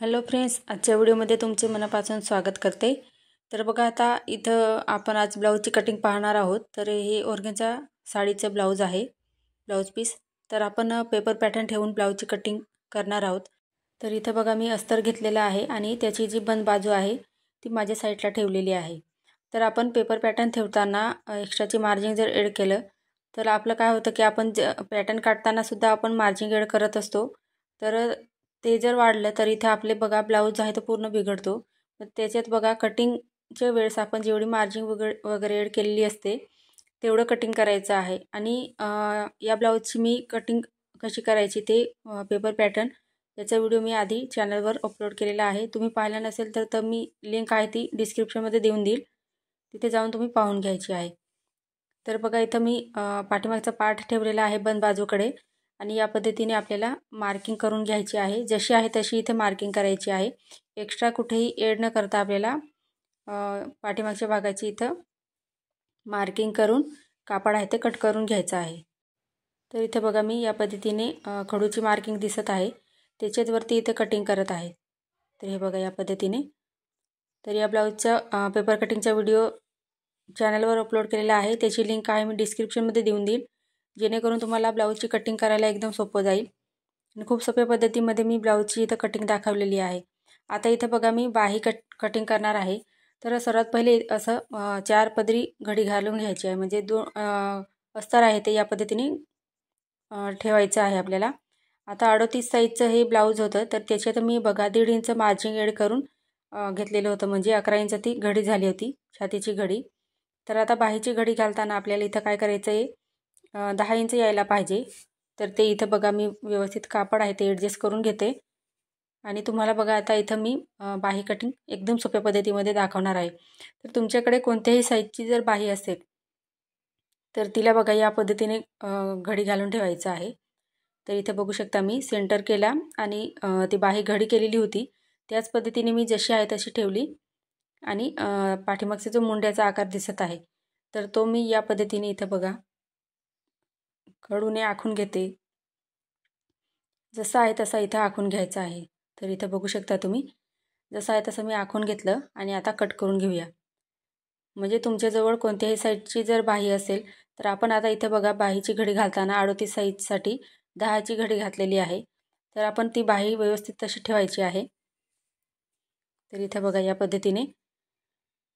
Hello friends, आजच्या व्हिडिओमध्ये तुमचे मनापासून स्वागत करते। तर बघा, आता इथं आपण आज ब्लाऊजची कटिंग पाहणार आहोत। तर हे ऑर्गेन्झा साडीचं ब्लाऊज आहे, ब्लाऊज पीस। तर आपण पेपर पॅटर्न ठेवून ब्लाऊजची कटिंग करणार आहोत। तर इथं बघा, मी अस्तर घेतलेला आहे आणि त्याची जी बंद बाजू आहे ती माझ्या साईडला ठेवलेली आहे। तर आपण पेपर पॅटर्न ठेवताना एक्स्ट्राची मार्जिन जर ॲड केलं तर आपलं काय होतं की आपण पॅटर्न काढताना सुद्धा आपण मार्जिन ॲड करत असतो। तर ते जर वाढलं तर इथे आपले बघा ब्लाऊज आहे तो पूर्ण बिघडतो। मग त्याच्यात बघा, कटिंगच्या वेळेस आपण जेवढी मार्जिन वगैरे ॲड केलेली असते तेवढं कटिंग करायचं आहे। आणि या ब्लाऊजची मी कटिंग कशी करायची ते पेपर पॅटर्न याचा व्हिडिओ मी आधी चॅनलवर अपलोड केलेला आहे। तुम्ही पाहिला नसेल तर मी लिंक आहे ती डिस्क्रिप्शनमध्ये देऊन देईल, तिथे जाऊन तुम्ही पाहून घ्यायची आहे। तर बघा, इथं मी पाठीमागचा पार्ट ठेवलेला आहे बंद बाजूकडे आणि या पद्धतीने आपल्याला मार्किंग करून घ्यायची आहे। जशी आहे तशी इथे मार्किंग करायची आहे। एक्स्ट्रा कुठेही ॲड न करता आपल्याला पाठीमागच्या भागाची इथं मार्किंग करून कापड आहे ते कट करून घ्यायचं आहे। तर इथे बघा, मी या पद्धतीने खडूची मार्किंग दिसत आहे त्याच्याच वरती इथे कटिंग करत आहे। तर हे बघा, या पद्धतीने। तर या ब्लाऊजचा पेपर कटिंगचा व्हिडिओ चॅनलवर अपलोड केलेला आहे, त्याची लिंक आहे मी डिस्क्रिप्शनमध्ये देऊन देईल, जेणेकरून तुम्हाला ब्लाऊजची कटिंग करायला एकदम सोपं जाईल। आणि खूप सोप्या पद्धतीमध्ये मी ब्लाऊजची इथं कटिंग दाखवलेली आहे। आता इथं बघा, मी बाही कटिंग करणार आहे। तर सर्वात पहिले असं 4 पदरी घडी घालून घ्यायची आहे, म्हणजे अस्तर आहे ते या पद्धतीने ठेवायचं आहे आपल्याला। आता 38 साईजचं हे ब्लाऊज होतं, तर त्याच्यात मी बघा 1.5 इंच मार्जिन ॲड करून घेतलेलं होतं, म्हणजे 11 इंच ती घडी झाली होती, छातीची घडी। तर आता बाहीची घडी घालताना आपल्याला इथं काय करायचं आहे, 10 इंच यायला पाहिजे। तर ते इथं बघा, मी व्यवस्थित कापड आहे ते ॲडजस्ट करून घेते। आणि तुम्हाला बघा, आता इथं मी बाही कटिंग एकदम सोप्या पद्धतीमध्ये दाखवणार आहे। तर तुमच्याकडे कोणत्याही साईजची जर बाही असेल तर तिला बघा या पद्धतीने घडी घालून ठेवायचं आहे। तर इथे बघू शकता, मी सेंटर केला आणि ती बाही घडी केलेली होती त्याच पद्धतीने मी जशी आहे तशी ठेवली। आणि पाठीमागचा जो मुंड्याचा आकार दिसत आहे तर तो मी या पद्धतीने इथं बघा खडूने आखून घेते। जसा आहे तसा इथं आखून घ्यायचा आहे। तर इथं बघू शकता तुम्ही, जसं आहे तसं मी आखून घेतलं आणि आता कट करून घेऊया। म्हणजे तुमच्याजवळ कोणत्याही साईजची जर बाही असेल तर आपण आता इथं बघा, बाहीची घडी घालताना 38 साईजसाठी 10ची घडी घातलेली आहे। तर आपण ती बाही व्यवस्थित तशी ठेवायची आहे। तर इथं बघा, या पद्धतीने।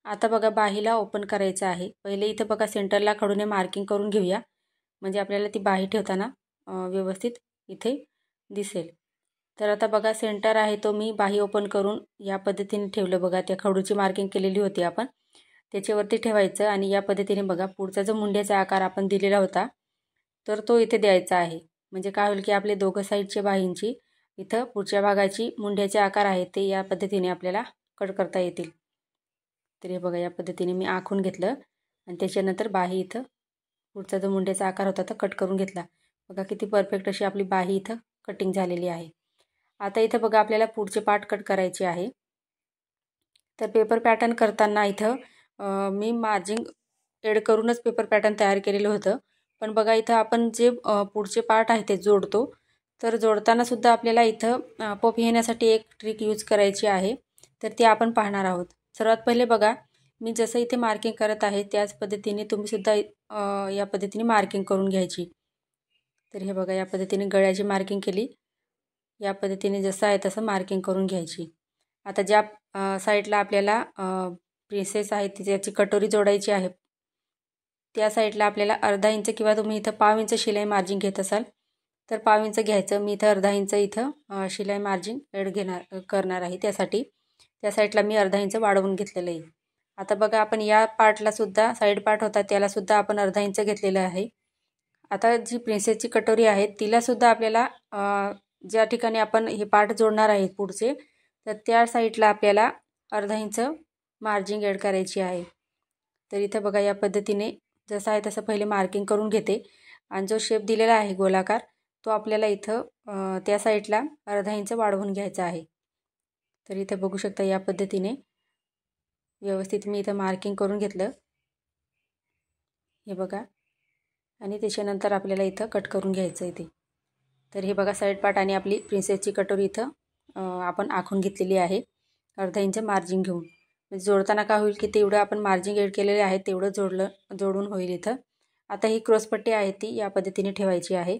आता बघा, बाहीला ओपन करायचं आहे। पहिले इथं बघा, सेंटरला खडूने मार्किंग करून घेऊया, म्हणजे आपल्याला ती बाही ठेवताना व्यवस्थित इथे दिसेल। तर आता बघा, सेंटर आहे तो मी बाही ओपन करून या पद्धतीने ठेवलं। बघा, त्या खडूची मार्किंग केलेली होती आपण, त्याच्यावरती ठेवायचं आणि या पद्धतीने बघा, पुढचा जो मुंड्याचा आकार आपण दिलेला होता तर तो इथे द्यायचा आहे। म्हणजे काय होईल की आपले दोघं साईडच्या बाहींची इथं पुढच्या भागाची मुंड्याचे आकार आहेत ते या पद्धतीने आपल्याला कट करता येतील। तर हे बघा, या पद्धतीने मी आखून घेतलं आणि त्याच्यानंतर बाही इथं पुढचा जो मुंड्याचा आकार होता तो कट करून घेतला। बघा, किती परफेक्ट अशी आपली बाही इथं कटिंग झालेली आहे। आता इथं बघा, आपल्याला पुढचे पार्ट कट करायचे आहे। तर पेपर पॅटर्न करताना इथं मी मार्जिन ॲड करूनच पेपर पॅटर्न तयार केलेलं होतं। पण बघा, इथं आपण जे पुढचे पार्ट आहे ते जोडतो, तर जोडताना सुद्धा आपल्याला इथं पफ येण्यासाठी एक ट्रिक यूज करायची आहे, तर ती आपण पाहणार आहोत। सर्वात पहिले बघा, मी जसं इथे मार्किंग करत आहे त्याच पद्धतीने तुम्ही सुद्धा या पद्धतीने मार्किंग करून घ्यायची। तर हे बघा, या पद्धतीने गळ्याची मार्किंग केली, या पद्धतीने जसं आहे तसं मार्किंग करून घ्यायची। आता ज्या साईडला आपल्याला प्रिन्सेस आहे त्याची कटोरी जोडायची आहे त्या साईडला आपल्याला अर्धा इंच किंवा तुम्ही इथं पाव इंच शिलाई मार्जिन घेत असाल तर पाव इंच घ्यायचं। मी इथं अर्धा इंच इथं शिलाई मार्जिन करणार आहे, त्यासाठी त्या साईडला मी अर्धा इंच वाढवून घेतलेलं आहे। आता बघा, आपण या पार्टला सुद्धा, साईड पार्ट होता त्याला सुद्धा आपण अर्धा इंच घेतलेलं आहे। आता जी प्रिन्सेसची कटोरी आहे तिला सुद्धा आपल्याला ज्या ठिकाणी आपण हे पार्ट जोडणार आहे पुढचे, तर त्या साईडला आपल्याला अर्धा इंच मार्जिन ॲड करायची आहे। तर इथं बघा, या पद्धतीने जसं आहे तसं पहिले मार्किंग करून घेते आणि जो शेप दिलेला आहे गोलाकार तो आपल्याला इथं त्या साईडला अर्धा इंच वाढवून घ्यायचा आहे। तर इथं बघू शकता, या पद्धतीने व्यवस्थित मी इथं मार्किंग करून घेतलं, हे बघा। आणि त्याच्यानंतर आपल्याला इथं कट करून घ्यायचं इथे। तर हे बघा, साईड पार्ट आणि आपली प्रिन्सेसची कटोरी इथं आपण आखून घेतलेली आहे, अर्धा इंच मार्जिन घेऊन. म्हणजे जोडताना काय होईल की तेवढं आपण मार्जिन ॲड केलेले आहे तेवढं जोडून होईल इथं. आता ही क्रॉसपट्टी आहे ती या पद्धतीने ठेवायची आहे.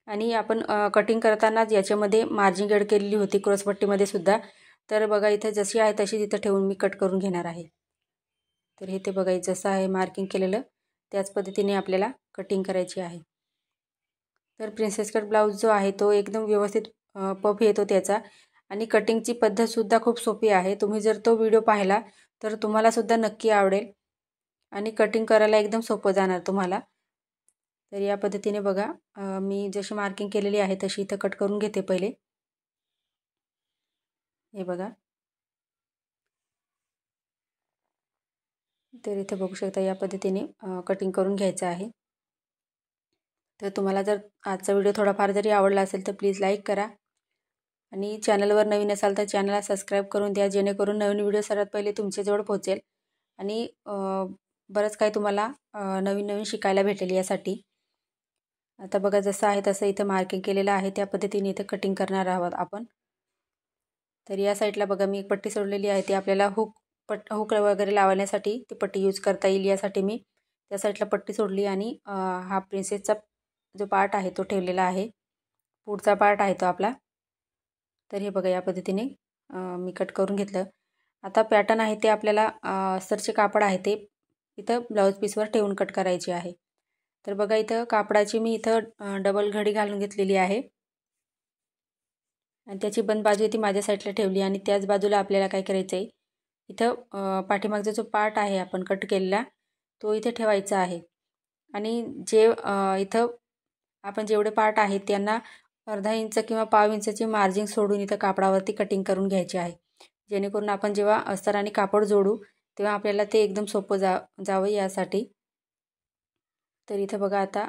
आणि आपण कटिंग करतानाच याच्यामध्ये मार्जिन ॲड केलेली होती क्रॉसपट्टीमध्ये सुद्धा. तर बघा इथं जशी आहे तशी तिथं ठेवून मी कट करून घेणार आहे. तर इथे बघा जसं आहे मार्किंग केलेलं त्याच पद्धतीने आपल्याला कटिंग करायची आहे. तर प्रिन्सेस कट ब्लाऊज जो आहे तो एकदम व्यवस्थित पफ येतो त्याचा. आणि कटिंगची पद्धतसुद्धा खूप सोपी आहे. तुम्ही जर तो व्हिडिओ पाहिला तर तुम्हालासुद्धा नक्की आवडेल आणि कटिंग करायला एकदम सोपं जाणार तुम्हाला. तर या पद्धतीने बघा मी जशी मार्किंग केलेली आहे तशी इथं कट करून घेते पहिले. हे बघा, तर इथे बघू शकता या पद्धतीने कटिंग करून घ्यायचं आहे. तर तुम्हाला जर आजचा व्हिडिओ थोडाफार जरी आवडला असेल तर प्लीज लाईक करा आणि चॅनलवर नवीन असाल तर चॅनलला सबस्क्राईब करून द्या, जेणेकरून नवीन व्हिडिओ सर्वात पहिले तुमच्याजवळ पोहोचेल आणि बरंच काही तुम्हाला नवीन नवीन शिकायला भेटेल यासाठी. आता बघा जसं आहे तसं इथं मार्किंग केलेलं आहे त्या पद्धतीने इथं कटिंग करणार आहोत आपण. तर या साईडला बघा मी एक पट्टी सोडलेली आहे, ती आपल्याला हुक वगैरे लावण्यासाठी ती पट्टी यूज करता येईल यासाठी मी त्या साईडला पट्टी सोडली. आणि हा प्रिन्सेसचा जो पार्ट आहे तो ठेवलेला आहे, पुढचा पार्ट आहे तो आपला. तर हे बघा या पद्धतीने मी कट करून घेतलं. आता पॅटर्न आहे ते आपल्याला अस्तरचे कापड आहे ते इथं ब्लाऊज पीसवर ठेवून कट करायचे आहे. तर बघा इथं कापडाची मी इथं डबल घडी घालून घेतलेली आहे आणि त्याची बंद बाजू ती माझ्या साईडला ठेवली. आणि त्याच बाजूला आपल्याला काय करायचं आहे, इथं पाठीमागचा जो पार्ट आहे आपण कट केलेला तो इथे ठेवायचा आहे. आणि जे इथं आपण जेवढे पार्ट आहेत त्यांना अर्धा इंच किंवा पाव इंचाची मार्जिन सोडून इथं कापडावरती कटिंग करून घ्यायची आहे, जेणेकरून आपण जेव्हा अस्तर आणि कापड जोडू तेव्हा आपल्याला ते एकदम सोपं जावं यासाठी. तर इथं बघा आता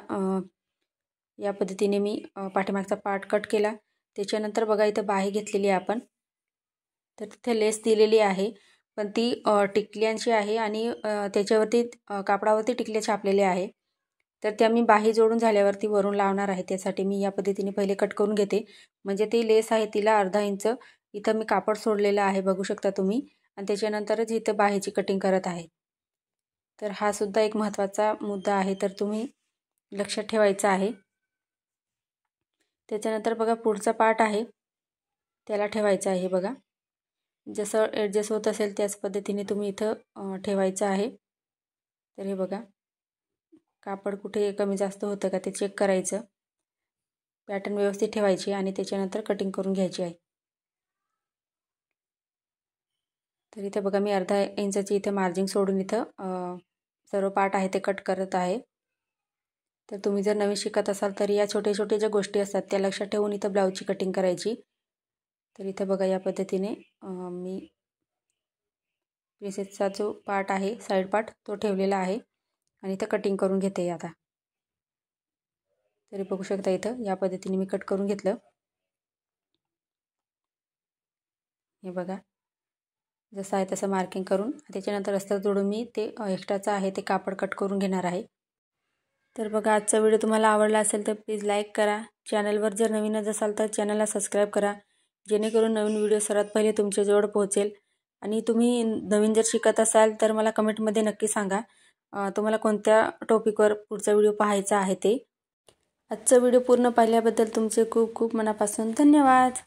या पद्धतीने मी पाठीमागचा पार्ट कट केला. त्याच्यानंतर बघा इथं बाही घेतलेली आहे आपण. तर तिथे लेस दिलेली आहे पण ती टिकल्यांची आहे आणि त्याच्यावरती कापडावरती टिकले छापलेले आहे. तर त्या मी बाही जोडून झाल्यावरती वरून लावणार आहे. त्यासाठी मी या पद्धतीने पहिले कट करून घेते. म्हणजे ती लेस आहे तिला अर्धा इंच इथं मी कापड सोडलेलं आहे बघू शकता तुम्ही. आणि त्याच्यानंतरच इथं बाहीची कटिंग करत आहे. तर हा सुद्धा एक महत्त्वाचा मुद्दा आहे, तर तुम्ही लक्षात ठेवायचा आहे. त्याच्यानंतर बघा पुढचा पार्ट आहे त्याला ठेवायचा आहे. बघा जसं ॲडजस्ट होत असेल त्याच पद्धतीने तुम्ही इथं ठेवायचं आहे. तर हे बघा कापड कुठे कमी जास्त होतं का ते चेक करायचं, पॅटर्न व्यवस्थित ठेवायची आणि त्याच्यानंतर कटिंग करून घ्यायची आहे. तर इथे बघा मी अर्धा इंचाची इथे मार्जिन सोडून इथं सर्व पार्ट आहे ते कट करत आहे. तर तुम्ही जर नवीन शिकत असाल तर या छोटे छोटे ज्या गोष्टी असतात त्या लक्षात ठेवून इथं ब्लाऊजची कटिंग करायची. तर इथं बघा या पद्धतीने मी प्रिन्सेसचा जो पार्ट आहे साईड पार्ट तो ठेवलेला आहे आणि इथं कटिंग करून घेते आता. तरी बघू शकता इथं या पद्धतीने मी कट करून घेतलं. हे बघा जसं आहे तसं मार्किंग करून त्याच्यानंतर अस्तर जोडून मी ते एक्स्ट्राचं आहे ते कापड कट करून घेणार आहे. तर बघा आजचा व्हिडिओ तुम्हाला आवडला असेल तर प्लीज लाईक करा. चॅनलवर जर नवीनच असाल तर चॅनलला सबस्क्राईब करा, जेणेकरून नवीन व्हिडिओ सर्वात पहिले तुमच्याजवळ पोहोचेल. आणि तुम्ही नवीन जर शिकत असाल तर मला कमेंटमध्ये नक्की सांगा तुम्हाला कोणत्या टॉपिकवर पुढचा व्हिडिओ पाहायचा आहे ते. आजचा व्हिडिओ पूर्ण पाहिल्याबद्दल तुमचे खूप खूप मनापासून धन्यवाद.